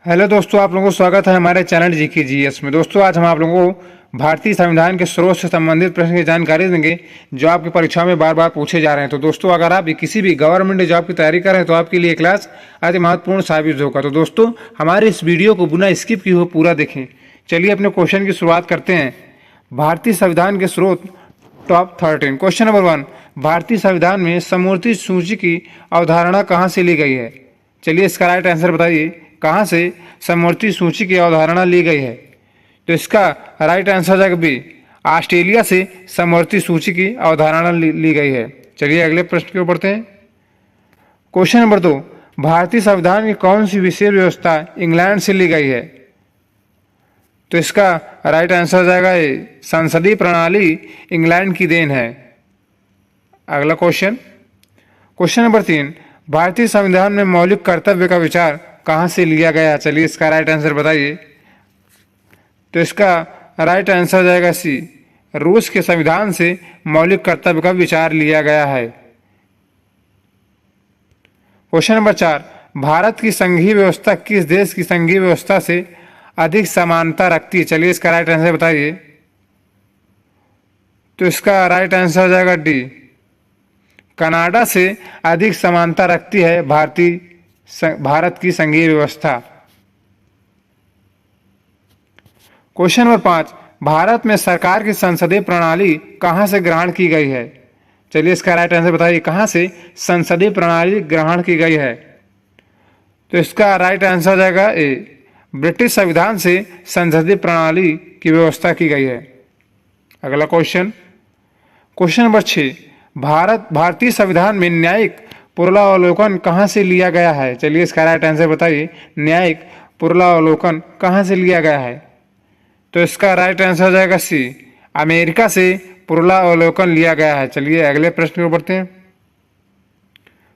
Hello दोस्तों, आप लोगों को स्वागत है हमारे चैनल जीके जीएस में। दोस्तों, आज हम आप लोगों को भारतीय संविधान के स्रोत से संबंधित प्रश्न की जानकारी देंगे जो आपकी परीक्षा में बार बार पूछे जा रहे हैं। तो दोस्तों, अगर आप किसी भी गवर्नमेंट जॉब की तैयारी कर रहे हैं तो आपके लिए क्लास अति महत्वपूर्ण साबित होगा। तो दोस्तों, हमारे इस वीडियो को बिना स्किप किए हुए पूरा देखें। चलिए अपने क्वेश्चन की शुरुआत करते हैं। भारतीय संविधान के स्रोत टॉप 13। क्वेश्चन नंबर 1, भारतीय संविधान में समवर्ती सूची की अवधारणा कहाँ से ली गई है? चलिए इसका राइट आंसर बताइए, कहाँ से समवर्ती सूची की अवधारणा ली गई है? तो इसका राइट आंसर जाएगा बी, ऑस्ट्रेलिया से समवर्ती सूची की अवधारणा ली गई है। चलिए अगले प्रश्न की ओर बढ़ते हैं। क्वेश्चन नंबर 2, भारतीय संविधान की कौन सी विशेष व्यवस्था इंग्लैंड से ली गई है? तो इसका राइट आंसर जाएगा ए, संसदीय प्रणाली इंग्लैंड की देन है। अगला क्वेश्चन नंबर 3, भारतीय संविधान में मौलिक कर्तव्य का विचार कहाँ से लिया गया? चलिए इसका राइट आंसर बताइए। तो इसका राइट आंसर जाएगा सी, रूस के संविधान से मौलिक कर्तव्य का विचार लिया गया है। क्वेश्चन नंबर 4, भारत की संघीय व्यवस्था किस देश की संघीय व्यवस्था से अधिक समानता रखती है? चलिए इसका राइट आंसर बताइए। तो इसका राइट आंसर जाएगा डी, कनाडा से अधिक समानता रखती है भारत की संघीय व्यवस्था। क्वेश्चन नंबर 5, भारत में सरकार की संसदीय प्रणाली कहां से ग्रहण की गई है? चलिए इसका राइट आंसर बताइए, कहां से संसदीय प्रणाली ग्रहण की गई है? तो इसका राइट आंसर जाएगा ए, ब्रिटिश संविधान से संसदीय प्रणाली की व्यवस्था की गई है। अगला क्वेश्चन नंबर 6, भारतीय संविधान में न्यायिक पुनरावलोकन कहाँ से लिया गया है? चलिए इसका राइट आंसर बताइए, न्यायिक पुनरावलोकन कहाँ से लिया गया है? तो इसका राइट आंसर जाएगा सी, अमेरिका से पुनरावलोकन लिया गया है। चलिए अगले प्रश्न को बढ़ते हैं।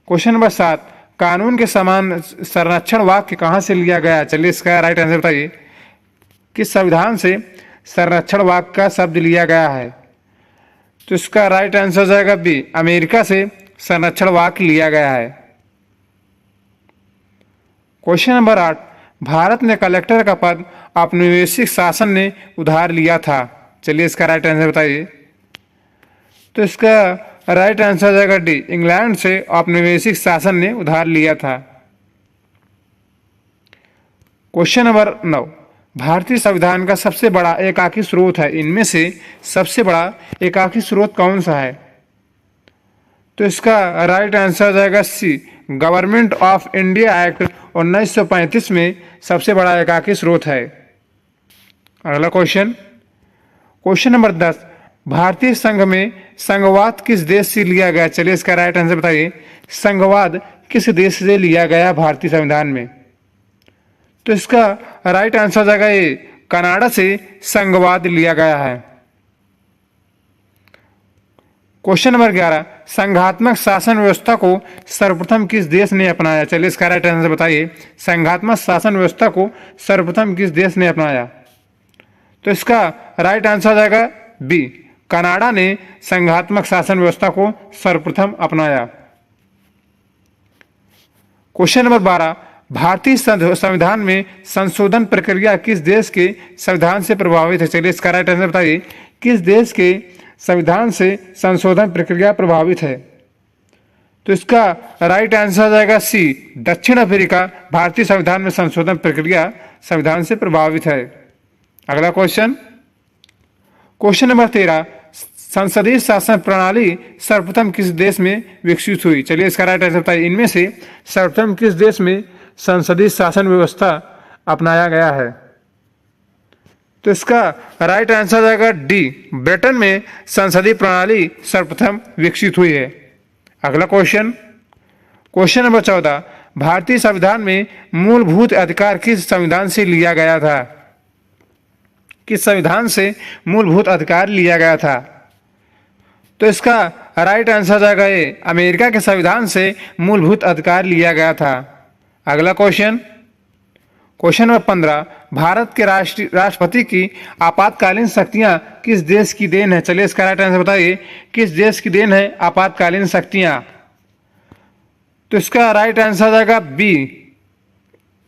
क्वेश्चन नंबर 7, कानून के समान संरक्षण वाक्य कहाँ से लिया गया है? चलिए इसका राइट आंसर बताइए, किस संविधान से संरक्षण वाक्य का शब्द लिया गया है? तो इसका राइट आंसर जाएगा बी, अमेरिका से संरक्षण वाक्य लिया गया है। क्वेश्चन नंबर 8, भारत में कलेक्टर का पद औपनिवेशिक शासन ने उधार लिया था। चलिए इसका राइट आंसर बताइए। तो इसका राइट आंसर जाएगा डी, इंग्लैंड से औपनिवेशिक शासन ने उधार लिया था। क्वेश्चन नंबर 9, भारतीय संविधान का सबसे बड़ा एकाकी स्रोत है, इनमें से सबसे बड़ा एकाकी स्रोत कौन सा है? तो इसका राइट आंसर जाएगा सी, गवर्नमेंट ऑफ इंडिया एक्ट 1935 में सबसे बड़ा एकाकी स्रोत है। अगला क्वेश्चन नंबर 10, भारतीय संघ में संघवाद किस देश से लिया गया? चलिए इसका राइट आंसर बताइए, संघवाद किस देश से लिया गया भारतीय संविधान में? तो इसका राइट आंसर जाएगा ए, कनाडा से संघवाद लिया गया है। क्वेश्चन नंबर 11, संघात्मक शासन व्यवस्था को सर्वप्रथम किस देश ने अपनाया? चलिए इसका राइट आंसर बताइए, संघात्मक शासन व्यवस्था को सर्वप्रथम किस देश ने अपनाया? तो इसका राइट आंसर जाएगा बी, कनाडा ने संघात्मक शासन व्यवस्था को सर्वप्रथम अपनाया। क्वेश्चन नंबर 12, भारतीय संविधान में संशोधन प्रक्रिया किस देश के संविधान से प्रभावित है? चलिए इसका राइट आंसर बताइए, किस देश के संविधान से संशोधन प्रक्रिया प्रभावित है? तो इसका राइट आंसर जाएगा सी, दक्षिण अफ्रीका भारतीय संविधान में संशोधन प्रक्रिया संविधान से प्रभावित है। अगला क्वेश्चन नंबर 13, संसदीय शासन प्रणाली सर्वप्रथम किस देश में विकसित हुई? चलिए इसका राइट आंसर बताइए, इनमें से सर्वप्रथम किस देश में संसदीय शासन व्यवस्था अपनाया गया है? तो इसका राइट आंसर जाएगा डी, ब्रिटेन में संसदीय प्रणाली सर्वप्रथम विकसित हुई है। अगला क्वेश्चन नंबर 14, भारतीय संविधान में मूलभूत अधिकार किस संविधान से लिया गया था? किस संविधान से मूलभूत अधिकार लिया गया था? तो इसका राइट आंसर जाएगा ए, अमेरिका के संविधान से मूलभूत अधिकार लिया गया था। अगला क्वेश्चन नंबर 15, भारत के राष्ट्रपति की आपातकालीन शक्तियां किस देश की देन है? चलिए इसका राइट आंसर बताइए, किस देश की देन है आपातकालीन शक्तियां? तो इसका राइट आंसर जाएगा बी,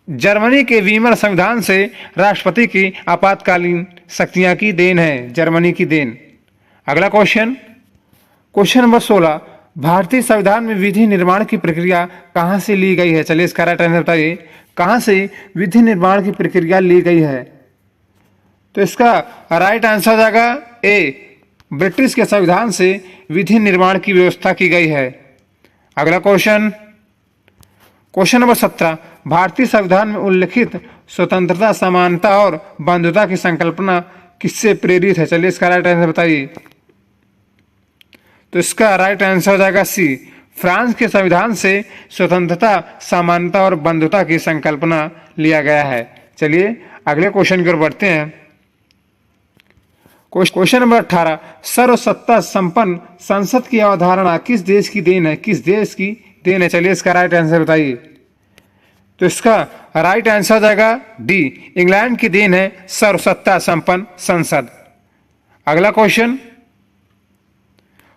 जर्मनी के वीमर संविधान से राष्ट्रपति की आपातकालीन शक्तियां की देन है, जर्मनी की देन। अगला क्वेश्चन, क्वेश्चन नंबर 16, भारतीय संविधान में विधि निर्माण की प्रक्रिया कहां से ली गई है? चलिए इसका राइट आंसर बताइए, कहां से विधि निर्माण की प्रक्रिया ली गई है? तो इसका राइट आंसर हो जाएगा ए, ब्रिटिश के संविधान से विधि निर्माण की व्यवस्था की गई है। अगला क्वेश्चन, क्वेश्चन नंबर 17, भारतीय संविधान में उल्लिखित स्वतंत्रता, समानता और बंधुता की संकल्पना किससे प्रेरित है? चलिए इसका राइट आंसर बताइए। तो इसका राइट आंसर हो जाएगा सी, फ्रांस के संविधान से स्वतंत्रता, समानता और बंधुता की संकल्पना लिया गया है। चलिए अगले क्वेश्चन की ओर बढ़ते हैं। क्वेश्चन नंबर 18, सर्वसत्ता संपन्न संसद की अवधारणा किस देश की देन है? किस देश की देन है? चलिए इसका राइट आंसर बताइए। तो इसका राइट आंसर हो जाएगा डी, इंग्लैंड की देन है सर्वसत्ता संपन्न संसद। अगला क्वेश्चन,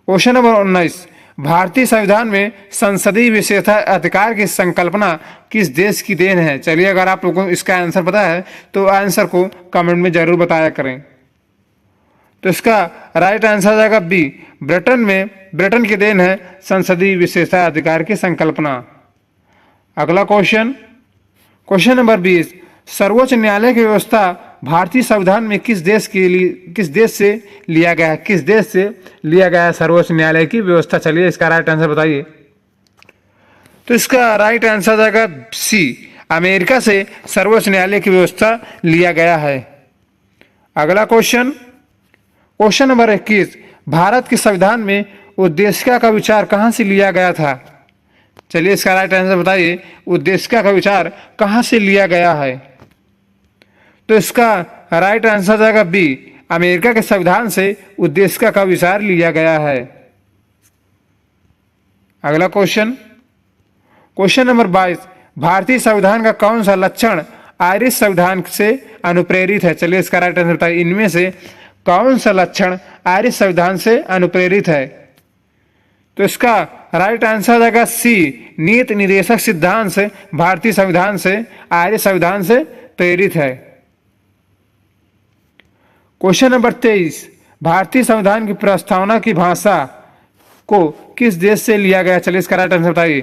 क्वेश्चन नंबर 19, भारतीय संविधान में संसदीय विशेषाधिकार की संकल्पना किस देश की देन है? चलिए अगर आप लोगों को इसका आंसर पता है तो आंसर को कमेंट में जरूर बताया करें। तो इसका राइट आंसर हो जाएगा बी, ब्रिटेन की देन है संसदीय विशेषाधिकार की संकल्पना। अगला क्वेश्चन, क्वेश्चन नंबर 20, सर्वोच्च न्यायालय की व्यवस्था भारतीय संविधान में किस देश से लिया गया है? किस देश से लिया गया है सर्वोच्च न्यायालय की व्यवस्था? चलिए इसका राइट आंसर बताइए। तो इसका राइट आंसर हो जाएगा सी, अमेरिका से सर्वोच्च न्यायालय की व्यवस्था लिया गया है। अगला क्वेश्चन, क्वेश्चन नंबर 21, भारत के संविधान में उद्देशिका का विचार कहां से लिया गया था? चलिए इसका राइट आंसर बताइए, उद्देशिका का विचार कहां से लिया गया है? तो इसका राइट आंसर हो जाएगा बी, अमेरिका के संविधान से उद्देशिका का विचार लिया गया है। अगला क्वेश्चन, क्वेश्चन नंबर 22, भारतीय संविधान का कौन सा लक्षण आयरिश संविधान से अनुप्रेरित है? चलिए इसका राइट आंसर बताइए, इनमें से कौन सा लक्षण आयरिश संविधान से अनुप्रेरित है? तो इसका राइट आंसर हो जाएगा सी, नीति निर्देशक सिद्धांत से भारतीय संविधान से आयरिश संविधान से प्रेरित है। क्वेश्चन नंबर 23, भारतीय संविधान की प्रस्तावना की भाषा को किस देश से लिया गया? चलिए इसका राइट आंसर बताइए,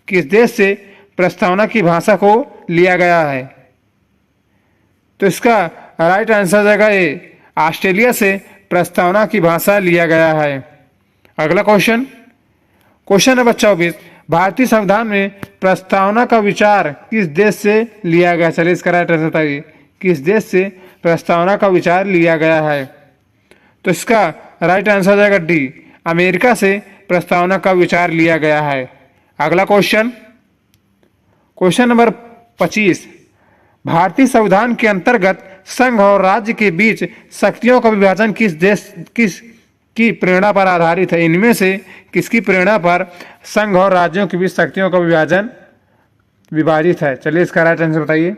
किस देश से प्रस्तावना की भाषा को लिया गया है? तो इसका राइट आंसर हो जाएगा ए, ऑस्ट्रेलिया से प्रस्तावना की भाषा लिया गया है। अगला क्वेश्चन, क्वेश्चन नंबर 24, भारतीय संविधान में प्रस्तावना का विचार किस देश से लिया गया? चलिए इसका राइट आंसर बताइए, किस देश से प्रस्तावना का विचार लिया गया है? तो इसका राइट आंसर हो जाएगा डी, अमेरिका से प्रस्तावना का विचार लिया गया है। अगला क्वेश्चन, क्वेश्चन नंबर 25, भारतीय संविधान के अंतर्गत संघ और राज्य के बीच शक्तियों का विभाजन किसकी प्रेरणा पर आधारित है? इनमें से किसकी प्रेरणा पर संघ और राज्यों के बीच शक्तियों का विभाजित है? चलिए इसका राइट आंसर बताइए।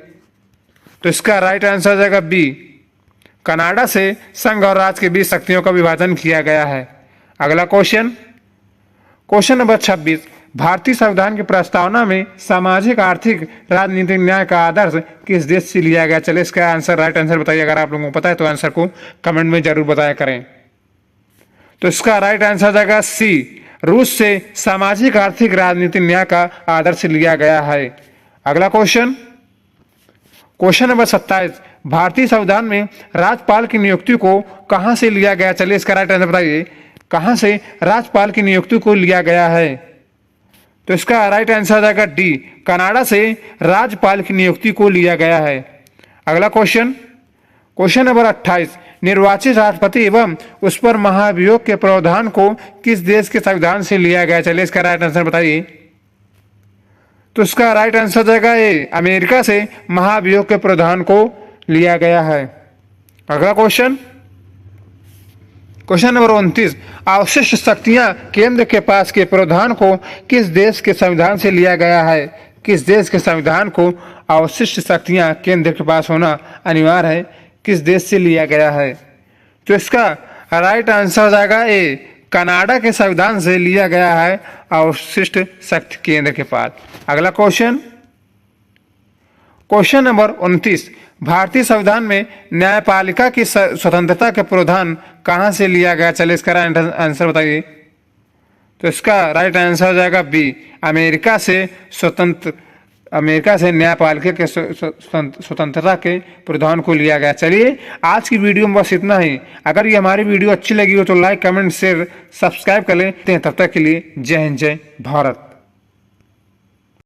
तो इसका राइट आंसर हो जाएगा बी, कनाडा से संघ और राज्य के बीच शक्तियों का विभाजन किया गया है। अगला क्वेश्चन, क्वेश्चन नंबर 26, भारतीय संविधान की प्रस्तावना में सामाजिक, आर्थिक, राजनीतिक न्याय का आदर्श किस देश से लिया गया? चलिए इसका आंसर राइट आंसर बताइए, अगर आप लोगों को पता है तो आंसर को कमेंट में जरूर बताया करें। तो इसका राइट आंसर हो जाएगा सी, रूस से सामाजिक, आर्थिक, राजनीतिक न्याय का आदर्श लिया गया है। अगला क्वेश्चन, क्वेश्चन नंबर 27, भारतीय संविधान में राज्यपाल की नियुक्ति को कहां से लिया गया? चलिए इसका राइट आंसर बताइए, कहां से राज्यपाल की नियुक्ति को लिया गया है? तो इसका राइट आंसर हो जाएगा डी, कनाडा से राज्यपाल की नियुक्ति को लिया गया है। अगला क्वेश्चन, क्वेश्चन नंबर 28, निर्वाचित राष्ट्रपति एवं उस पर महाभियोग के प्रावधान को किस देश के संविधान से लिया गया? चलिए इसका राइट आंसर बताइए। तो इसका राइट आंसर हो जाएगा ए, अमेरिका से महाभियोग के प्रावधान को लिया गया है। अगला क्वेश्चन, क्वेश्चन नंबर 29, अवशिष्ट शक्तियां केंद्र के पास के प्रावधान को किस देश के संविधान से लिया गया है? किस देश के संविधान को अवशिष्ट शक्तियां केंद्र के पास होना अनिवार्य है, किस देश से लिया गया है? तो इसका राइट आंसर हो जाएगा ए, कनाडा के संविधान से लिया गया है अवशिष्ट शक्ति केंद्र के पास। अगला क्वेश्चन, क्वेश्चन नंबर 29, भारतीय संविधान में न्यायपालिका की स्वतंत्रता के प्रावधान कहां से लिया गया? चलिए इसका राइट आंसर बताइए। तो इसका राइट आंसर हो जाएगा बी, अमेरिका से न्यायपालिका के स्वतंत्रता के प्रावधान को लिया गया। चलिए आज की वीडियो में बस इतना ही। अगर ये हमारी वीडियो अच्छी लगी हो तो लाइक, कमेंट, शेयर, सब्सक्राइब कर लें। तब तक के लिए जय हिंद, जय भारत।